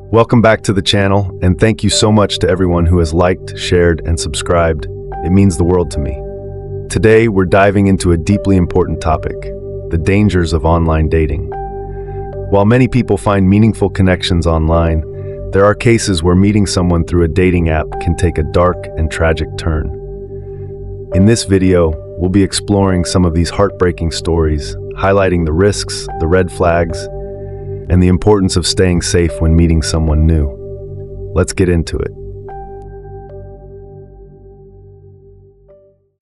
Welcome back to the channel, and thank you so much to everyone who has liked, shared, and subscribed. It means the world to me. Today, we're diving into a deeply important topic, the dangers of online dating. While many people find meaningful connections online, there are cases where meeting someone through a dating app can take a dark and tragic turn. In this video, we'll be exploring some of these heartbreaking stories, highlighting the risks, the red flags, and the importance of staying safe when meeting someone new. Let's get into it.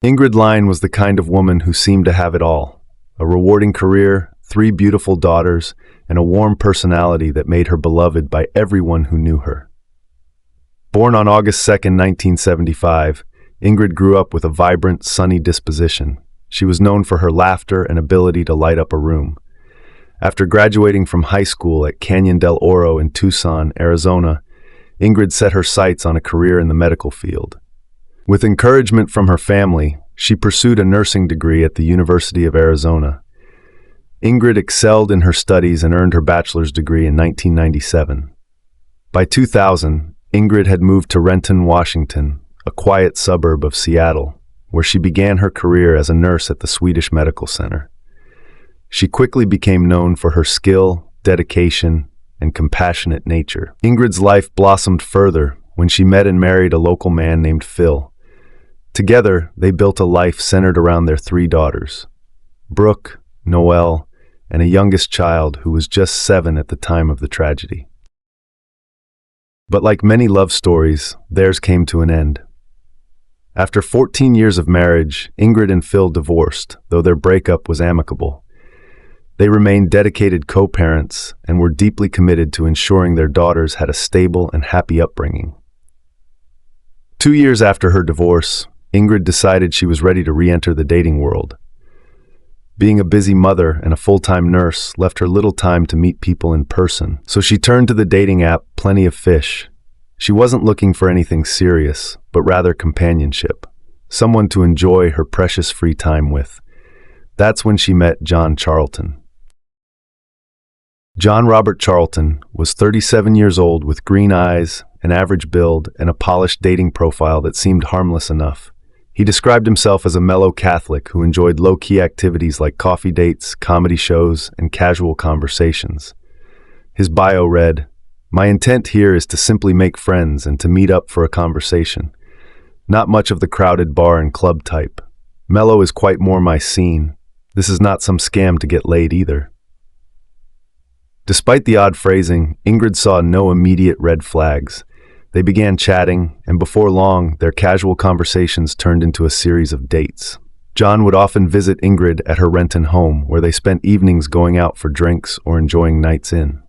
Ingrid Lyne was the kind of woman who seemed to have it all: a rewarding career, 3 beautiful daughters, and a warm personality that made her beloved by everyone who knew her. Born on August 2nd, 1975, Ingrid grew up with a vibrant, sunny disposition. She was known for her laughter and ability to light up a room. After graduating from high school at Canyon del Oro in Tucson, Arizona, Ingrid set her sights on a career in the medical field. With encouragement from her family, she pursued a nursing degree at the University of Arizona. Ingrid excelled in her studies and earned her bachelor's degree in 1997. By 2000, Ingrid had moved to Renton, Washington, a quiet suburb of Seattle, where she began her career as a nurse at the Swedish Medical Center. She quickly became known for her skill, dedication, and compassionate nature. Ingrid's life blossomed further when she met and married a local man named Phil. Together, they built a life centered around their 3 daughters, Brooke, Noelle, and a youngest child who was just 7 at the time of the tragedy. But like many love stories, theirs came to an end. After 14 years of marriage, Ingrid and Phil divorced, though their breakup was amicable. They remained dedicated co-parents and were deeply committed to ensuring their daughters had a stable and happy upbringing. 2 years after her divorce, Ingrid decided she was ready to re-enter the dating world. Being a busy mother and a full-time nurse left her little time to meet people in person, so she turned to the dating app Plenty of Fish. She wasn't looking for anything serious, but rather companionship, someone to enjoy her precious free time with. That's when she met John Charlton. John Robert Charlton was 37 years old with green eyes, an average build, and a polished dating profile that seemed harmless enough. He described himself as a mellow Catholic who enjoyed low-key activities like coffee dates, comedy shows, and casual conversations. His bio read, "My intent here is to simply make friends and to meet up for a conversation. Not much of the crowded bar and club type. Mellow is quite more my scene. This is not some scam to get laid either." Despite the odd phrasing, Ingrid saw no immediate red flags. They began chatting, and before long, their casual conversations turned into a series of dates. John would often visit Ingrid at her Renton home, where they spent evenings going out for drinks or enjoying nights in.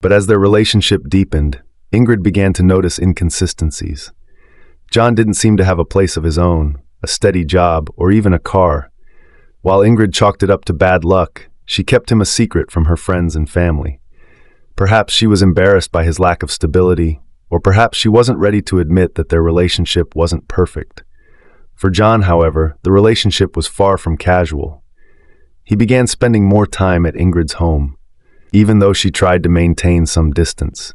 But as their relationship deepened, Ingrid began to notice inconsistencies. John didn't seem to have a place of his own, a steady job, or even a car. While Ingrid chalked it up to bad luck, she kept him a secret from her friends and family. Perhaps she was embarrassed by his lack of stability, or perhaps she wasn't ready to admit that their relationship wasn't perfect. For John, however, the relationship was far from casual. He began spending more time at Ingrid's home, even though she tried to maintain some distance.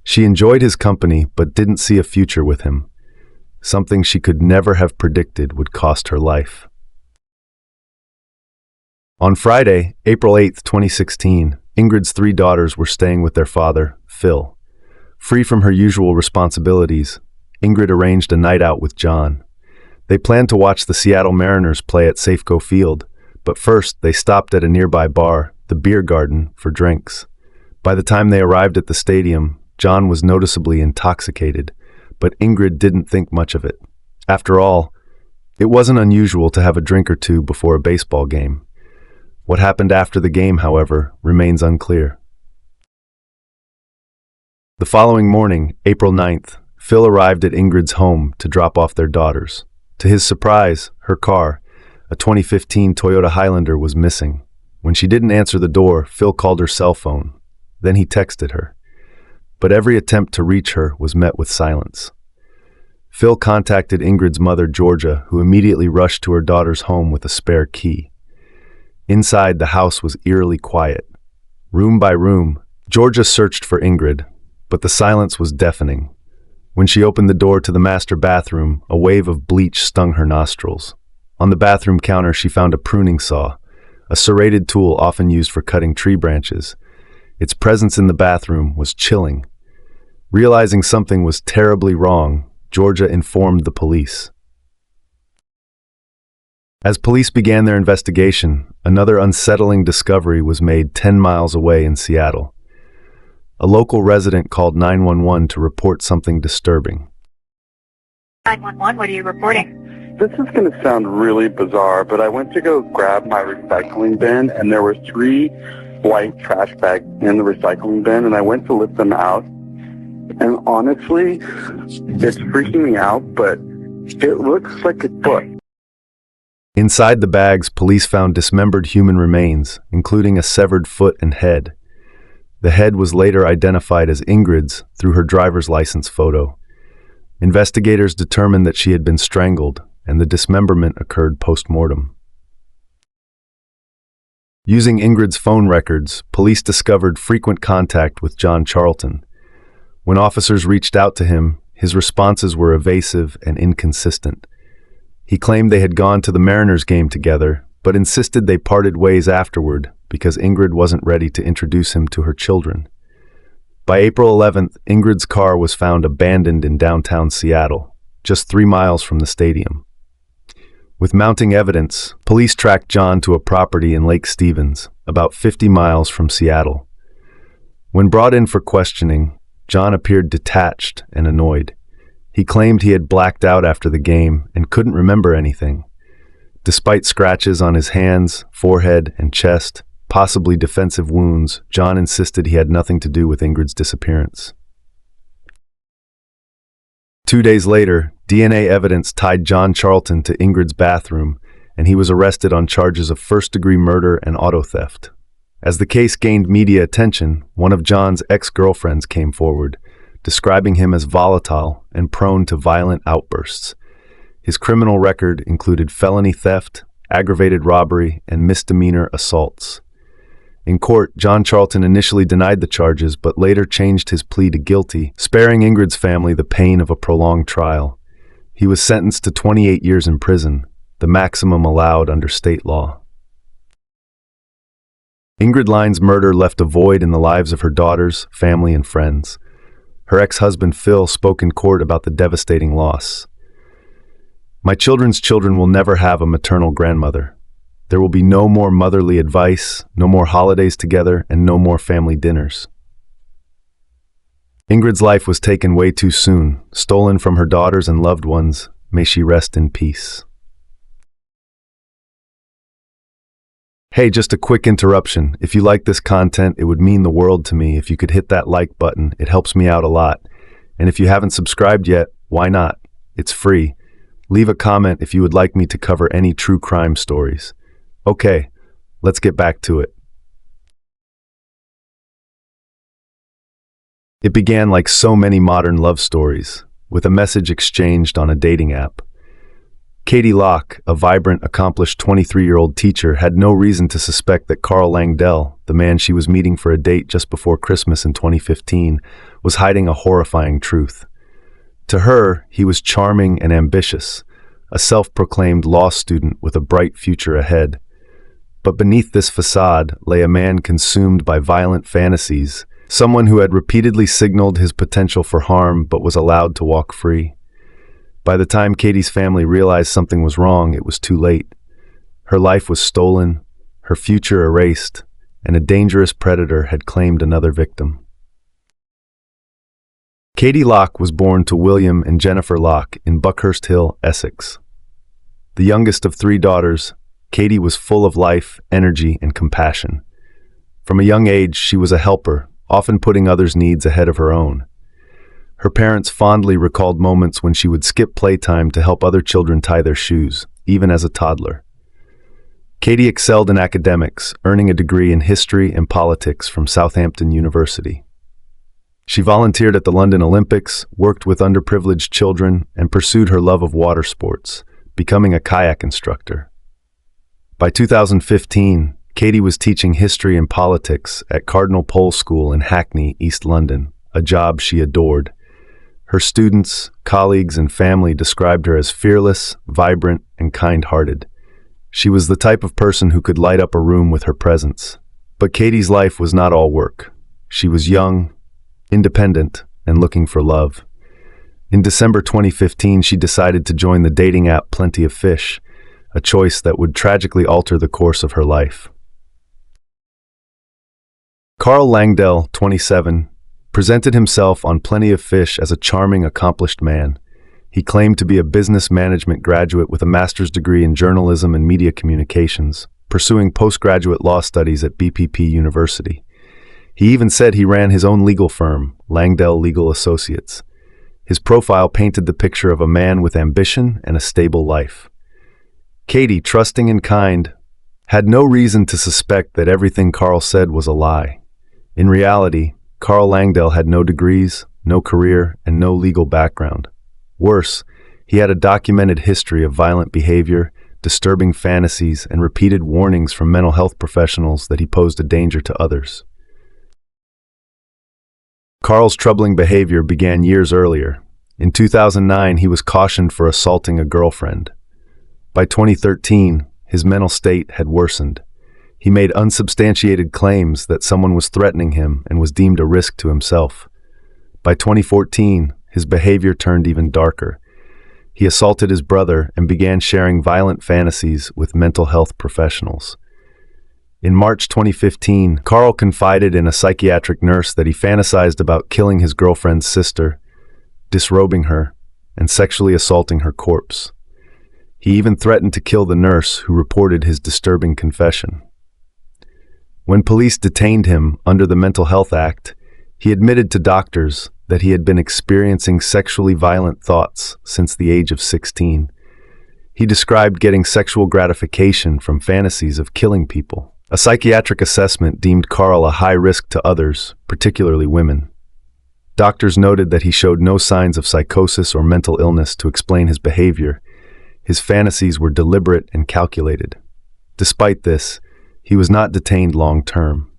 She enjoyed his company but didn't see a future with him, something she could never have predicted would cost her life. On Friday, April 8, 2016, Ingrid's 3 daughters were staying with their father, Phil. Free from her usual responsibilities, Ingrid arranged a night out with John. They planned to watch the Seattle Mariners play at Safeco Field, but first they stopped at a nearby bar, the Beer Garden, for drinks. By the time they arrived at the stadium, John was noticeably intoxicated, but Ingrid didn't think much of it. After all, it wasn't unusual to have a drink or two before a baseball game. What happened after the game, however, remains unclear. The following morning, April 9th, Phil arrived at Ingrid's home to drop off their daughters. To his surprise, her car, a 2015 Toyota Highlander, was missing. When she didn't answer the door, Phil called her cell phone. Then he texted her. But every attempt to reach her was met with silence. Phil contacted Ingrid's mother, Georgia, who immediately rushed to her daughter's home with a spare key. Inside, the house was eerily quiet. Room by room, Georgia searched for Ingrid, but the silence was deafening. When she opened the door to the master bathroom, a wave of bleach stung her nostrils. On the bathroom counter, she found a pruning saw, a serrated tool often used for cutting tree branches. Its presence in the bathroom was chilling. Realizing something was terribly wrong, Georgia informed the police. As police began their investigation, another unsettling discovery was made 10 miles away in Seattle. A local resident called 911 to report something disturbing. 911, what are you reporting? This is going to sound really bizarre, but I went to go grab my recycling bin, and there were 3 white trash bags in the recycling bin, and I went to lift them out. And honestly, it's freaking me out, but it looks like a foot. Inside the bags, police found dismembered human remains, including a severed foot and head. The head was later identified as Ingrid's through her driver's license photo. Investigators determined that she had been strangled, and the dismemberment occurred post-mortem. Using Ingrid's phone records, police discovered frequent contact with John Charlton. When officers reached out to him, his responses were evasive and inconsistent. He claimed they had gone to the Mariners game together, but insisted they parted ways afterward because Ingrid wasn't ready to introduce him to her children. By April 11th, Ingrid's car was found abandoned in downtown Seattle, just 3 miles from the stadium. With mounting evidence, police tracked John to a property in Lake Stevens, about 50 miles from Seattle. When brought in for questioning, John appeared detached and annoyed. He claimed he had blacked out after the game and couldn't remember anything. Despite scratches on his hands, forehead, and chest, possibly defensive wounds, John insisted he had nothing to do with Ingrid's disappearance. 2 days later, DNA evidence tied John Charlton to Ingrid's bathroom, and he was arrested on charges of first-degree murder and auto theft. As the case gained media attention, one of John's ex-girlfriends came forward, describing him as volatile and prone to violent outbursts. His criminal record included felony theft, aggravated robbery, and misdemeanor assaults. In court, John Charlton initially denied the charges but later changed his plea to guilty, sparing Ingrid's family the pain of a prolonged trial. He was sentenced to 28 years in prison, the maximum allowed under state law. Ingrid Lyne's murder left a void in the lives of her daughters, family, and friends. Her ex-husband Phil spoke in court about the devastating loss. "My children's children will never have a maternal grandmother. There will be no more motherly advice, no more holidays together, and no more family dinners." Ingrid's life was taken way too soon, stolen from her daughters and loved ones. May she rest in peace. Hey, just a quick interruption. If you like this content, it would mean the world to me if you could hit that like button. It helps me out a lot. And if you haven't subscribed yet, why not? It's free. Leave a comment if you would like me to cover any true crime stories. Okay, let's get back to it. It began like so many modern love stories, with a message exchanged on a dating app. Katie Locke, a vibrant, accomplished 23-year-old teacher, had no reason to suspect that Carl Langdell, the man she was meeting for a date just before Christmas in 2015, was hiding a horrifying truth. To her, he was charming and ambitious, a self-proclaimed law student with a bright future ahead. But beneath this facade lay a man consumed by violent fantasies, someone who had repeatedly signaled his potential for harm but was allowed to walk free. By the time Katie's family realized something was wrong, it was too late. Her life was stolen, her future erased, and a dangerous predator had claimed another victim. Katie Locke was born to William and Jennifer Locke in Buckhurst Hill, Essex. The youngest of 3 daughters, Katie was full of life, energy, and compassion. From a young age, she was a helper, often putting others' needs ahead of her own. Her parents fondly recalled moments when she would skip playtime to help other children tie their shoes, even as a toddler. Katie excelled in academics, earning a degree in history and politics from Southampton University. She volunteered at the London Olympics, worked with underprivileged children, and pursued her love of water sports, becoming a kayak instructor. By 2015, Katie was teaching history and politics at Cardinal Pole School in Hackney, East London, a job she adored. Her students, colleagues, and family described her as fearless, vibrant, and kind-hearted. She was the type of person who could light up a room with her presence. But Katie's life was not all work. She was young, independent, and looking for love. In December 2015, she decided to join the dating app Plenty of Fish, a choice that would tragically alter the course of her life. Carl Langdell, 27, presented himself on Plenty of Fish as a charming, accomplished man. He claimed to be a business management graduate with a master's degree in journalism and media communications, pursuing postgraduate law studies at BPP University. He even said he ran his own legal firm, Langdell Legal Associates. His profile painted the picture of a man with ambition and a stable life. Katie, trusting and kind, had no reason to suspect that everything Carl said was a lie. In reality, Carl Langdell had no degrees, no career, and no legal background. Worse, he had a documented history of violent behavior, disturbing fantasies, and repeated warnings from mental health professionals that he posed a danger to others. Carl's troubling behavior began years earlier. In 2009, he was cautioned for assaulting a girlfriend. By 2013, his mental state had worsened. He made unsubstantiated claims that someone was threatening him and was deemed a risk to himself. By 2014, his behavior turned even darker. He assaulted his brother and began sharing violent fantasies with mental health professionals. In March 2015, Carl confided in a psychiatric nurse that he fantasized about killing his girlfriend's sister, disrobing her, and sexually assaulting her corpse. He even threatened to kill the nurse who reported his disturbing confession. When police detained him under the Mental Health Act, he admitted to doctors that he had been experiencing sexually violent thoughts since the age of 16. He described getting sexual gratification from fantasies of killing people. A psychiatric assessment deemed Carl a high risk to others, particularly women. Doctors noted that he showed no signs of psychosis or mental illness to explain his behavior. His fantasies were deliberate and calculated. Despite this, he was not detained long-term.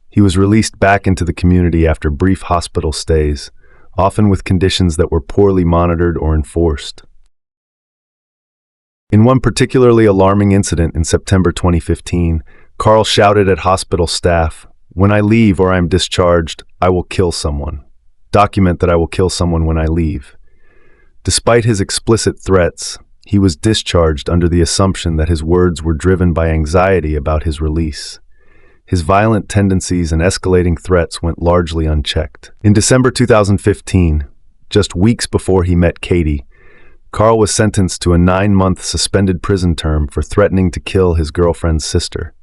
He was released back into the community after brief hospital stays, often with conditions that were poorly monitored or enforced. In one particularly alarming incident in September 2015, Carl shouted at hospital staff, "When I leave or I am discharged, I will kill someone. Document that I will kill someone when I leave." Despite his explicit threats, he was discharged under the assumption that his words were driven by anxiety about his release. His violent tendencies and escalating threats went largely unchecked. In December 2015, just weeks before he met Katie, Carl was sentenced to a 9-month suspended prison term for threatening to kill his girlfriend's sister.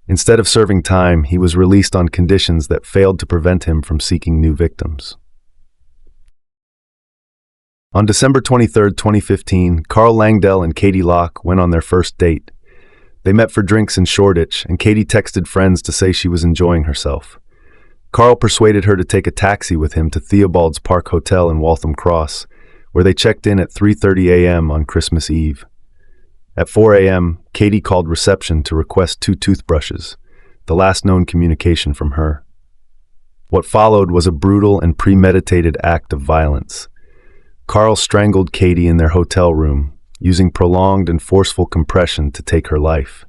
Instead of serving time, he was released on conditions that failed to prevent him from seeking new victims. On December 23, 2015, Carl Langdell and Katie Locke went on their first date. They met for drinks in Shoreditch, and Katie texted friends to say she was enjoying herself. Carl persuaded her to take a taxi with him to Theobald's Park Hotel in Waltham Cross, where they checked in at 3:30 a.m. on Christmas Eve. At 4 a.m., Katie called reception to request 2 toothbrushes, the last known communication from her. What followed was a brutal and premeditated act of violence. Carl strangled Katie in their hotel room, using prolonged and forceful compression to take her life.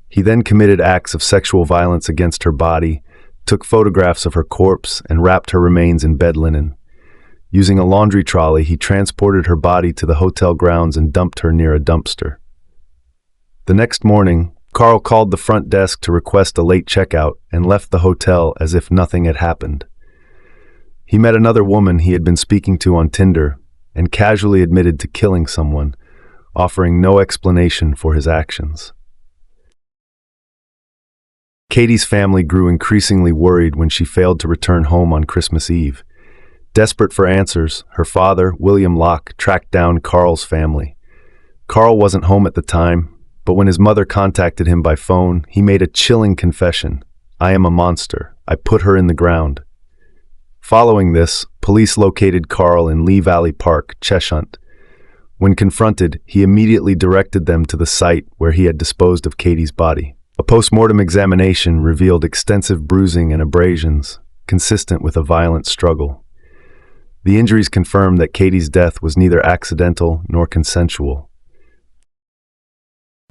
He then committed acts of sexual violence against her body, took photographs of her corpse, and wrapped her remains in bed linen. Using a laundry trolley, he transported her body to the hotel grounds and dumped her near a dumpster. The next morning, Carl called the front desk to request a late checkout and left the hotel as if nothing had happened. He met another woman he had been speaking to on Tinder and casually admitted to killing someone, offering no explanation for his actions. Katie's family grew increasingly worried when she failed to return home on Christmas Eve. Desperate for answers, her father, William Locke, tracked down Carl's family. Carl wasn't home at the time, but when his mother contacted him by phone, he made a chilling confession. "I am a monster. I put her in the ground." Following this, police located Carl in Lee Valley Park, Cheshunt, When confronted, he immediately directed them to the site where he had disposed of Katie's body. A post-mortem examination revealed extensive bruising and abrasions, consistent with a violent struggle. The injuries confirmed that Katie's death was neither accidental nor consensual.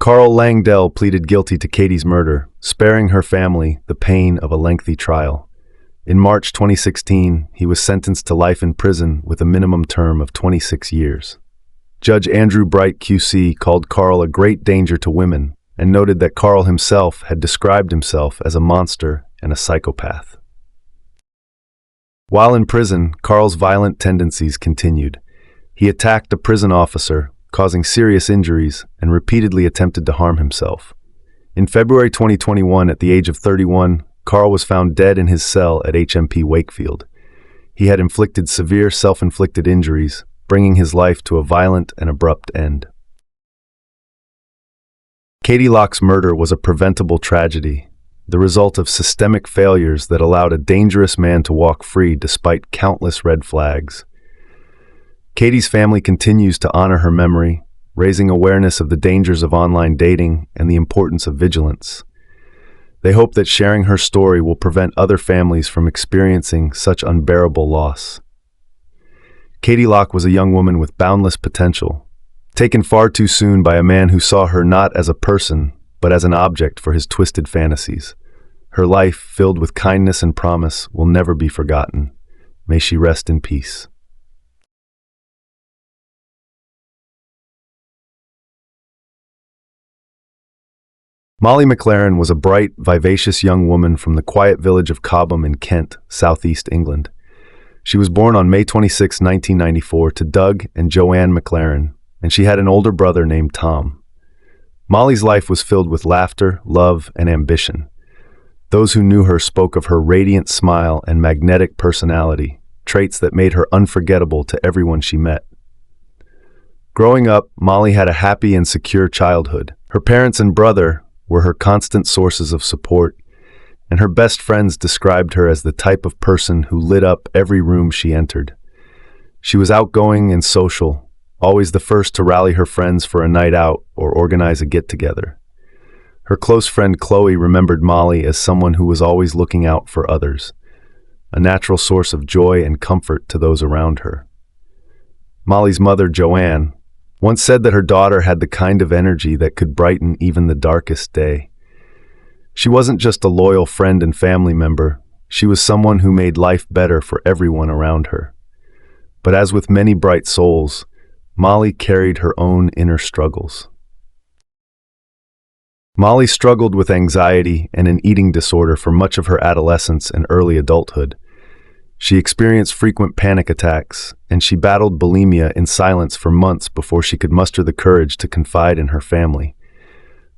Carl Langdell pleaded guilty to Katie's murder, sparing her family the pain of a lengthy trial. In March 2016, he was sentenced to life in prison with a minimum term of 26 years. Judge Andrew Bright QC called Carl a great danger to women and noted that Carl himself had described himself as a monster and a psychopath. While in prison, Carl's violent tendencies continued. He attacked a prison officer, causing serious injuries, and repeatedly attempted to harm himself. In February 2021, at the age of 31, Carl was found dead in his cell at HMP Wakefield. He had inflicted severe self-inflicted injuries, bringing his life to a violent and abrupt end. Katie Locke's murder was a preventable tragedy, the result of systemic failures that allowed a dangerous man to walk free despite countless red flags. Katie's family continues to honor her memory, raising awareness of the dangers of online dating and the importance of vigilance. They hope that sharing her story will prevent other families from experiencing such unbearable loss. Katie Locke was a young woman with boundless potential, taken far too soon by a man who saw her not as a person, but as an object for his twisted fantasies. Her life, filled with kindness and promise, will never be forgotten. May she rest in peace. Molly McLaren was a bright, vivacious young woman from the quiet village of Cobham in Kent, southeast England. She was born on May 26, 1994, to Doug and Joanne McLaren, and she had an older brother named Tom. Molly's life was filled with laughter, love, and ambition. Those who knew her spoke of her radiant smile and magnetic personality, traits that made her unforgettable to everyone she met. Growing up, Molly had a happy and secure childhood. Her parents and brother were her constant sources of support, and her best friends described her as the type of person who lit up every room she entered. She was outgoing and social, always the first to rally her friends for a night out or organize a get-together. Her close friend Chloe remembered Molly as someone who was always looking out for others, a natural source of joy and comfort to those around her. Molly's mother, Joanne, once said that her daughter had the kind of energy that could brighten even the darkest day. She wasn't just a loyal friend and family member, she was someone who made life better for everyone around her. But as with many bright souls, Molly carried her own inner struggles. Molly struggled with anxiety and an eating disorder for much of her adolescence and early adulthood. She experienced frequent panic attacks, and she battled bulimia in silence for months before she could muster the courage to confide in her family.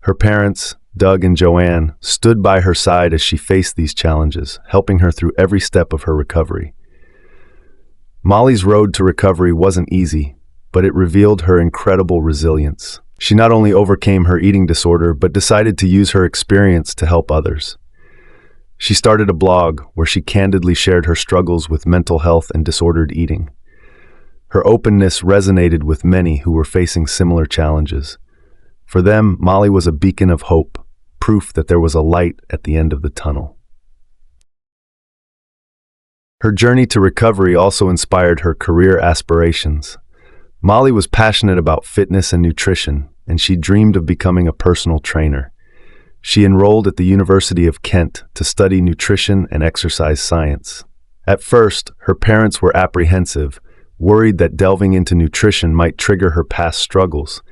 Her parents, Doug and Joanne, stood by her side as she faced these challenges, helping her through every step of her recovery. Molly's road to recovery wasn't easy, but it revealed her incredible resilience. She not only overcame her eating disorder, but decided to use her experience to help others. She started a blog where she candidly shared her struggles with mental health and disordered eating. Her openness resonated with many who were facing similar challenges. For them, Molly was a beacon of hope, proof that there was a light at the end of the tunnel. Her journey to recovery also inspired her career aspirations. Molly was passionate about fitness and nutrition, and she dreamed of becoming a personal trainer. She enrolled at the University of Kent to study nutrition and exercise science. At first, her parents were apprehensive, worried that delving into nutrition might trigger her past struggles,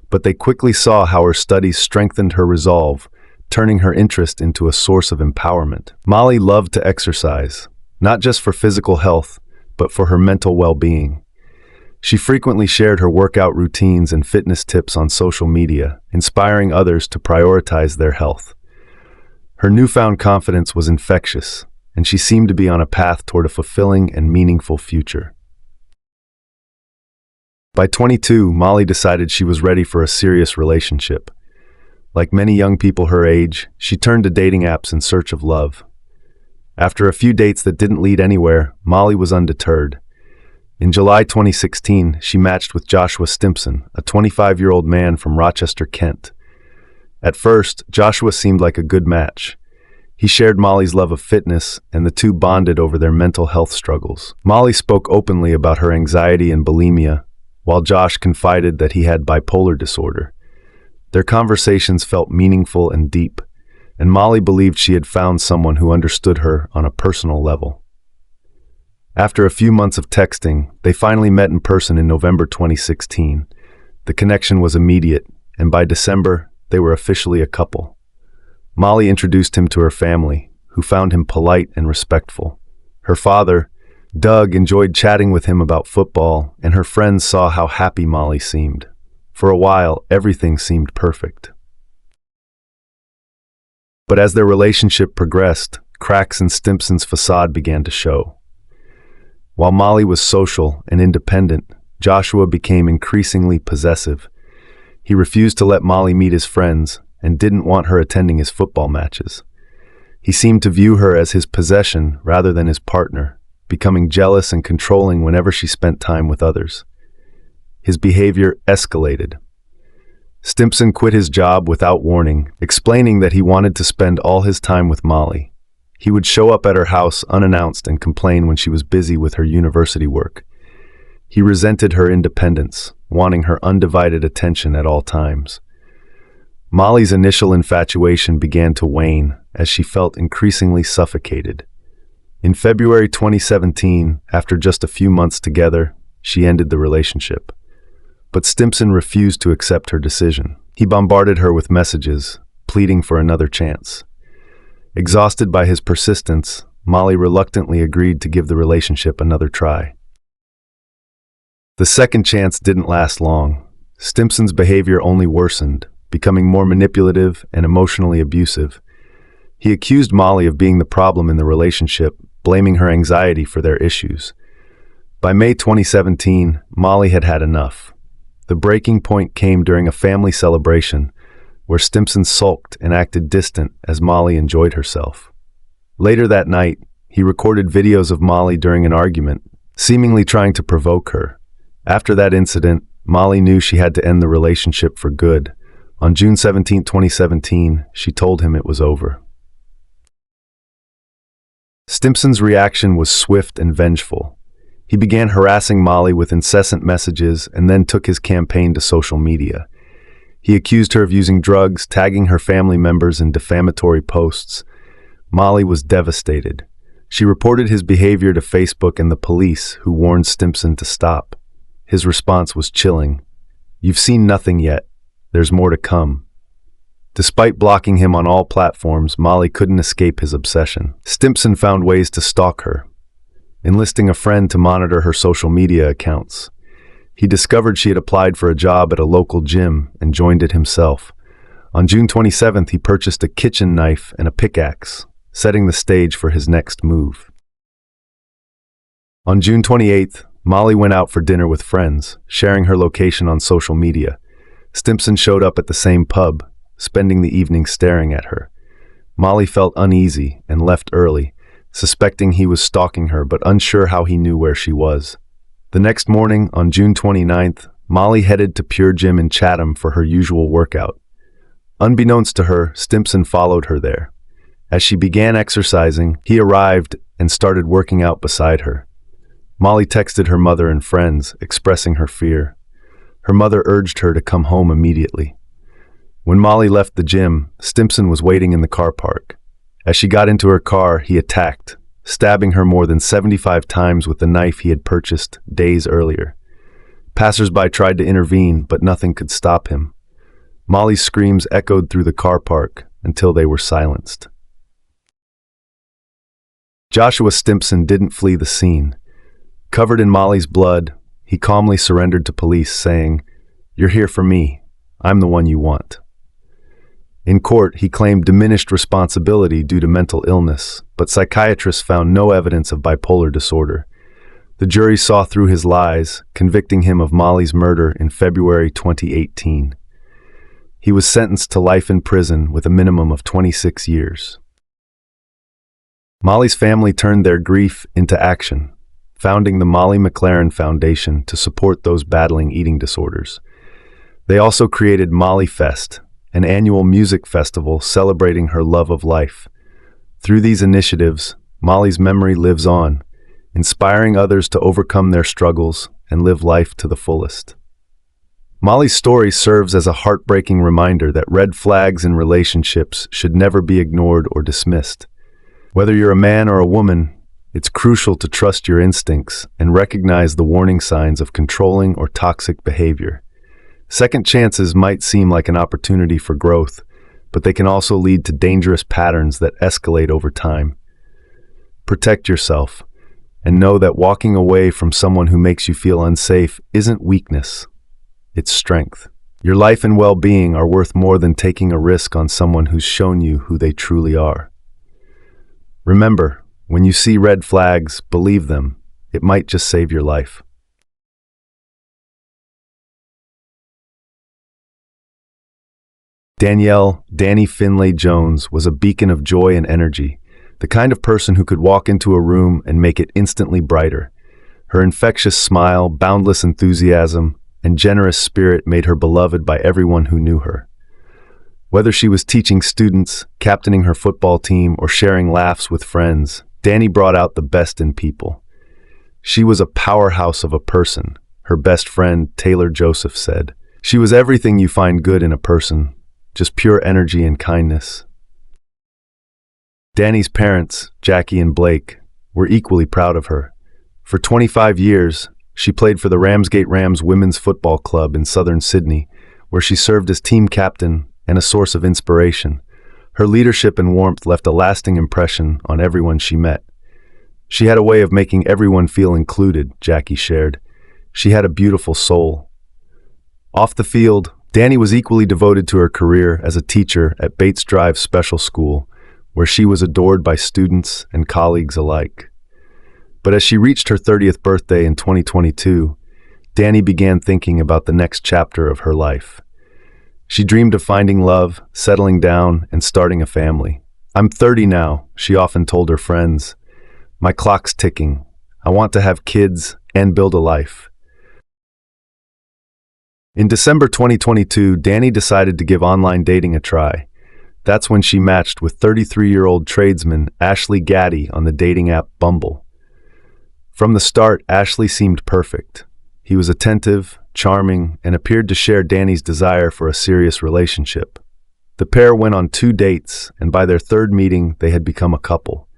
but they quickly saw how her studies strengthened her resolve, turning her interest into a source of empowerment. Molly loved to exercise, not just for physical health, but for her mental well-being. She frequently shared her workout routines and fitness tips on social media, inspiring others to prioritize their health. Her newfound confidence was infectious, and she seemed to be on a path toward a fulfilling and meaningful future. By 22, Molly decided she was ready for a serious relationship. Like many young people her age, she turned to dating apps in search of love. After a few dates that didn't lead anywhere, Molly was undeterred. In July 2016, she matched with Joshua Stimpson, a 25-year-old man from Rochester, Kent. At first, Joshua seemed like a good match. He shared Molly's love of fitness, and the two bonded over their mental health struggles. Molly spoke openly about her anxiety and bulimia, while Josh confided that he had bipolar disorder. Their conversations felt meaningful and deep, and Molly believed she had found someone who understood her on a personal level. After a few months of texting, they finally met in person in November 2016. The connection was immediate, and by December, they were officially a couple. Molly introduced him to her family, who found him polite and respectful. Her father, Doug, enjoyed chatting with him about football, and her friends saw how happy Molly seemed. For a while, everything seemed perfect. But as their relationship progressed, cracks in Stimpson's facade began to show. While Molly was social and independent, Joshua became increasingly possessive. He refused to let Molly meet his friends and didn't want her attending his football matches. He seemed to view her as his possession rather than his partner, becoming jealous and controlling whenever she spent time with others. His behavior escalated. Stimpson quit his job without warning, explaining that he wanted to spend all his time with Molly. He would show up at her house unannounced and complain when she was busy with her university work. He resented her independence, wanting her undivided attention at all times. Molly's initial infatuation began to wane as she felt increasingly suffocated. In February 2017, after just a few months together, she ended the relationship. But Stimpson refused to accept her decision. He bombarded her with messages, pleading for another chance. Exhausted by his persistence, Molly reluctantly agreed to give the relationship another try. The second chance didn't last long. Stimpson's behavior only worsened, becoming more manipulative and emotionally abusive. He accused Molly of being the problem in the relationship, blaming her anxiety for their issues. By May 2017, Molly had had enough. The breaking point came during a family celebration, where Stimpson sulked and acted distant as Molly enjoyed herself. Later that night, he recorded videos of Molly during an argument, seemingly trying to provoke her. After that incident, Molly knew she had to end the relationship for good. On June 17, 2017, she told him it was over. Stimpson's reaction was swift and vengeful. He began harassing Molly with incessant messages and then took his campaign to social media. He accused her of using drugs, tagging her family members in defamatory posts. Molly was devastated. She reported his behavior to Facebook and the police, who warned Stimpson to stop. His response was chilling. "You've seen nothing yet. There's more to come." Despite blocking him on all platforms, Molly couldn't escape his obsession. Stimpson found ways to stalk her, enlisting a friend to monitor her social media accounts. He discovered she had applied for a job at a local gym and joined it himself. On June 27th, he purchased a kitchen knife and a pickaxe, setting the stage for his next move. On June 28th, Molly went out for dinner with friends, sharing her location on social media. Stimpson showed up at the same pub, spending the evening staring at her. Molly felt uneasy and left early, suspecting he was stalking her but unsure how he knew where she was. The next morning, on June 29th, Molly headed to Pure Gym in Chatham for her usual workout. Unbeknownst to her, Stimpson followed her there. As she began exercising, he arrived and started working out beside her. Molly texted her mother and friends, expressing her fear. Her mother urged her to come home immediately. When Molly left the gym, Stimpson was waiting in the car park. As she got into her car, he attacked, stabbing her more than 75 times with the knife he had purchased days earlier. Passers-by tried to intervene, but nothing could stop him. Molly's screams echoed through the car park until they were silenced. Joshua Stimpson didn't flee the scene. Covered in Molly's blood, he calmly surrendered to police, saying, "You're here for me. I'm the one you want." In court, he claimed diminished responsibility due to mental illness, but psychiatrists found no evidence of bipolar disorder. The jury saw through his lies, convicting him of Molly's murder in February 2018. He was sentenced to life in prison with a minimum of 26 years. Molly's family turned their grief into action. founding the McLaren Foundation to support those battling eating disorders. They also created Molly Fest, an annual music festival celebrating her love of life. Through these initiatives, Molly's memory lives on, inspiring others to overcome their struggles and live life to the fullest. Molly's story serves as a heartbreaking reminder that red flags in relationships should never be ignored or dismissed. Whether you're a man or a woman, it's crucial to trust your instincts and recognize the warning signs of controlling or toxic behavior. Second chances might seem like an opportunity for growth, but they can also lead to dangerous patterns that escalate over time. Protect yourself, and know that walking away from someone who makes you feel unsafe isn't weakness, it's strength. Your life and well-being are worth more than taking a risk on someone who's shown you who they truly are. Remember, when you see red flags, believe them. It might just save your life. Danny Finlay Jones was a beacon of joy and energy, the kind of person who could walk into a room and make it instantly brighter. Her infectious smile, boundless enthusiasm, and generous spirit made her beloved by everyone who knew her. Whether she was teaching students, captaining her football team, or sharing laughs with friends, Danny brought out the best in people. She was a powerhouse of a person, her best friend Taylor Joseph said. She was everything you find good in a person, just pure energy and kindness. Danny's parents, Jackie and Blake, were equally proud of her. For 25 years, she played for the Ramsgate Rams Women's Football Club in southern Sydney, where she served as team captain and a source of inspiration. Her leadership and warmth left a lasting impression on everyone she met. She had a way of making everyone feel included, Jackie shared. She had a beautiful soul. Off the field, Danny was equally devoted to her career as a teacher at Bates Drive Special School, where she was adored by students and colleagues alike. But as she reached her 30th birthday in 2022, Danny began thinking about the next chapter of her life. She dreamed of finding love, settling down, and starting a family. "I'm 30 now," she often told her friends. "My clock's ticking. I want to have kids and build a life." In December 2022, Danny decided to give online dating a try. That's when she matched with 33-year-old tradesman Ashley Gaddy on the dating app Bumble. From the start, Ashley seemed perfect. He was attentive, charming, and appeared to share Danny's desire for a serious relationship. The pair went on 2 dates, and by their 3rd meeting, they had become a couple.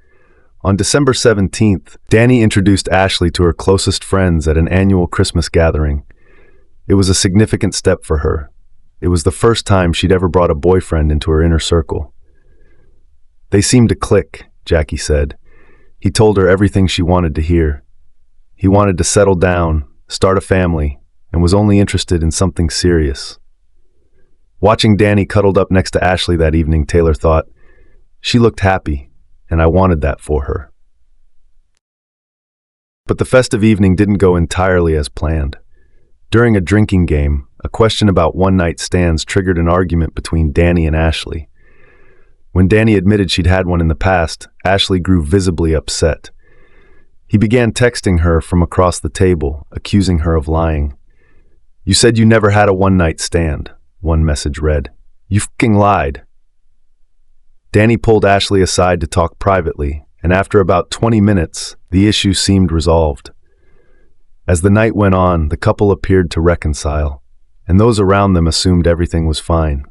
On December 17th, Danny introduced Ashley to her closest friends at an annual Christmas gathering. It was a significant step for her. It was the first time she'd ever brought a boyfriend into her inner circle. "They seemed to click," Jackie said. "He told her everything she wanted to hear. He wanted to settle down, start a family, and was only interested in something serious." Watching Danny cuddled up next to Ashley that evening, Taylor thought, "She looked happy, and I wanted that for her." But the festive evening didn't go entirely as planned. During a drinking game, a question about one-night stands triggered an argument between Danny and Ashley. When Danny admitted she'd had one in the past, Ashley grew visibly upset. He began texting her from across the table, accusing her of lying. "You said you never had a one-night stand," one message read. "You fucking lied." Danny pulled Ashley aside to talk privately, and after about 20 minutes, the issue seemed resolved. As the night went on, the couple appeared to reconcile, and those around them assumed everything was fine.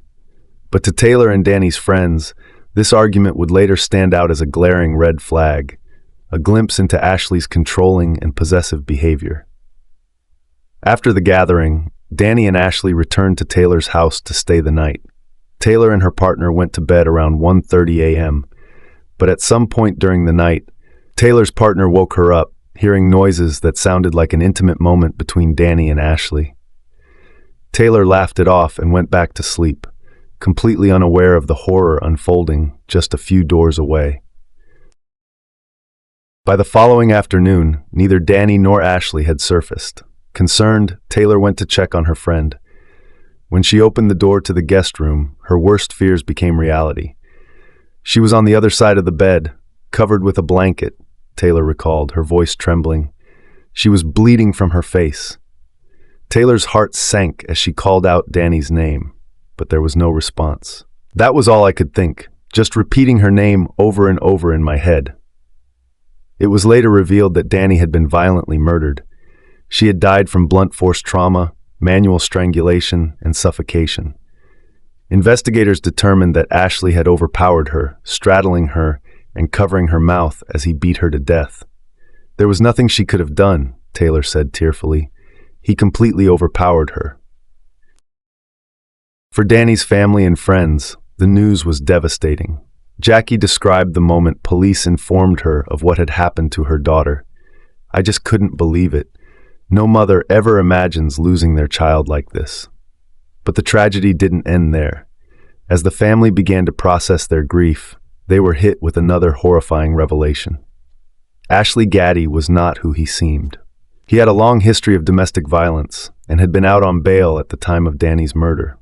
But to Taylor and Danny's friends, this argument would later stand out as a glaring red flag, a glimpse into Ashley's controlling and possessive behavior. After the gathering, Danny and Ashley returned to Taylor's house to stay the night. Taylor and her partner went to bed around 1:30 a.m., but at some point during the night, Taylor's partner woke her up, hearing noises that sounded like an intimate moment between Danny and Ashley. Taylor laughed it off and went back to sleep, completely unaware of the horror unfolding just a few doors away. By the following afternoon, neither Danny nor Ashley had surfaced. Concerned, Taylor went to check on her friend. When she opened the door to the guest room, her worst fears became reality. She was on the other side of the bed, covered with a blanket, Taylor recalled, her voice trembling. She was bleeding from her face. Taylor's heart sank as she called out Danny's name, but there was no response. That was all I could think, just repeating her name over and over in my head. It was later revealed that Danny had been violently murdered. She had died from blunt force trauma, manual strangulation, and suffocation. Investigators determined that Ashley had overpowered her, straddling her and covering her mouth as he beat her to death. There was nothing she could have done, Taylor said tearfully. He completely overpowered her. For Danny's family and friends, the news was devastating. Jackie described the moment police informed her of what had happened to her daughter. I just couldn't believe it. No mother ever imagines losing their child like this. But the tragedy didn't end there. As the family began to process their grief, they were hit with another horrifying revelation. Ashley Gaddy was not who he seemed. He had a long history of domestic violence and had been out on bail at the time of Danny's murder.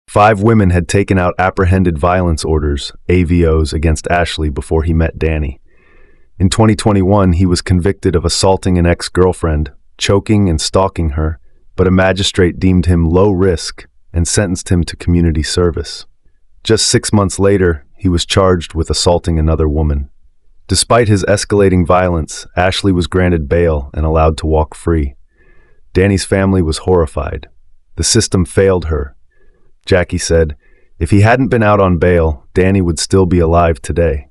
5 women had taken out apprehended violence orders, AVOs, against Ashley before he met Danny. In 2021, he was convicted of assaulting an ex-girlfriend, choking and stalking her, but a magistrate deemed him low risk and sentenced him to community service. Just 6 months later, he was charged with assaulting another woman. Despite his escalating violence, Ashley was granted bail and allowed to walk free. Danny's family was horrified. The system failed her. Jackie said, if he hadn't been out on bail, Danny would still be alive today.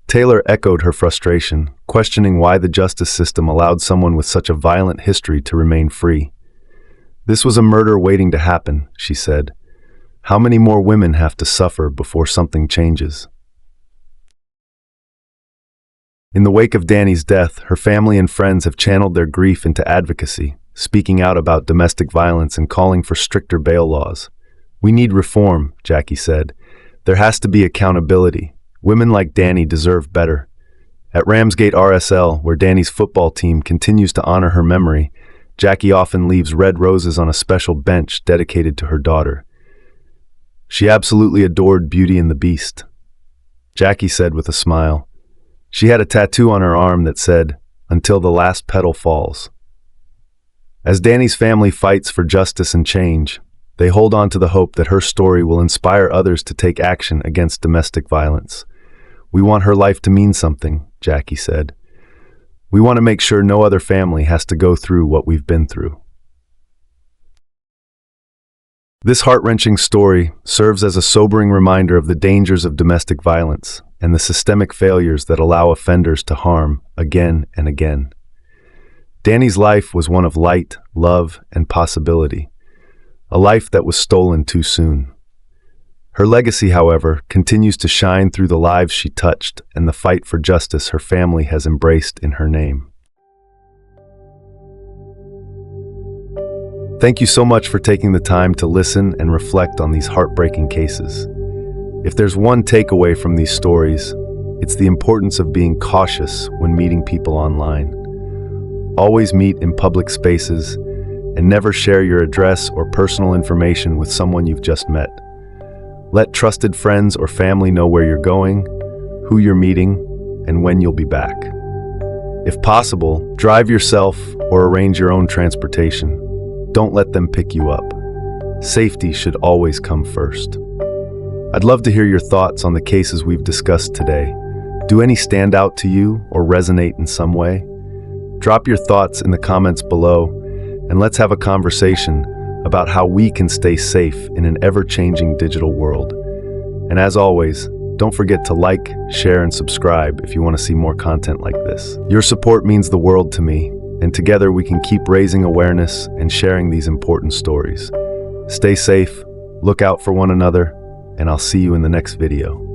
Taylor echoed her frustration, questioning why the justice system allowed someone with such a violent history to remain free. This was a murder waiting to happen, she said. How many more women have to suffer before something changes? In the wake of Danny's death, her family and friends have channeled their grief into advocacy, speaking out about domestic violence and calling for stricter bail laws. We need reform, Jackie said. There has to be accountability. Women like Danny deserve better. At Ramsgate RSL, where Danny's football team continues to honor her memory, Jackie often leaves red roses on a special bench dedicated to her daughter. She absolutely adored Beauty and the Beast. Jackie said with a smile. She had a tattoo on her arm that said, "Until the last petal falls." As Danny's family fights for justice and change, they hold on to the hope that her story will inspire others to take action against domestic violence. We want her life to mean something, Jackie said. We want to make sure no other family has to go through what we've been through. This heart-wrenching story serves as a sobering reminder of the dangers of domestic violence and the systemic failures that allow offenders to harm again and again. Danny's life was one of light, love, and possibility. A life that was stolen too soon. Her legacy, however, continues to shine through the lives she touched and the fight for justice her family has embraced in her name. Thank you so much for taking the time to listen and reflect on these heartbreaking cases. If there's one takeaway from these stories, it's the importance of being cautious when meeting people online. Always meet in public spaces and never share your address or personal information with someone you've just met. Let trusted friends or family know where you're going, who you're meeting, and when you'll be back. If possible, drive yourself or arrange your own transportation. Don't let them pick you up. Safety should always come first. I'd love to hear your thoughts on the cases we've discussed today. Do any stand out to you or resonate in some way? Drop your thoughts in the comments below, and let's have a conversation about how we can stay safe in an ever-changing digital world. And as always, don't forget to like, share, and subscribe if you want to see more content like this. Your support means the world to me, and together we can keep raising awareness and sharing these important stories. Stay safe, look out for one another, and I'll see you in the next video.